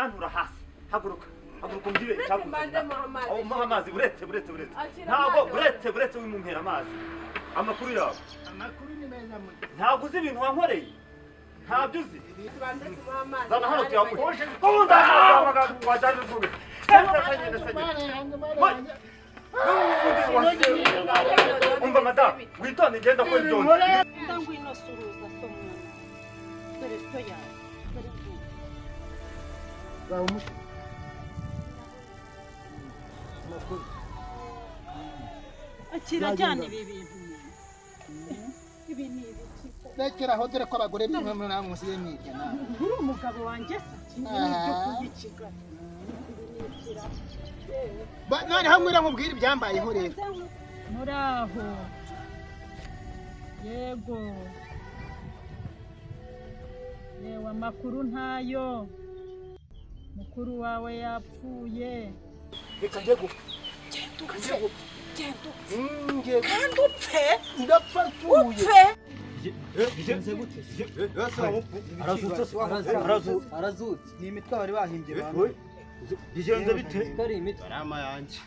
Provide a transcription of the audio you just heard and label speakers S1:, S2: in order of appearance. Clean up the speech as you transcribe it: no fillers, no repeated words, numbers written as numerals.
S1: urantura hasi haguruka umbwire cyakuzanye aho muha amazi buretse ntabwo buretse wimumpera amazi amakuru yawe
S2: ni meza mu
S1: ntabwo uzi ibintu wankoreye ntabyo uzi zana hano tuyamuhoje kunda wajyana uvuge umva madamu witonde ngenda ko byonse
S3: ndangwino suruza somwana dore so yawe
S2: bawo mushi
S3: akira cyane ibi bintu ibi ni ibiki
S2: rekeraho dore ko abagore bimwe muri munsi y'imyirya nawe
S3: uri umugabo wanjye se n'ibyo kuyikiga
S2: none hamwe mubwira ibyambayeho rero
S3: muraho yego yewe amakuru ntayo mukuru wawe yapfuye
S2: reka njye gupfa
S3: kandi upfe
S2: ndapfa
S3: upfe
S4: arazutse ni imitwe bari bahimbye
S1: bigenze bite
S4: ari imitwe
S2: arama yanjye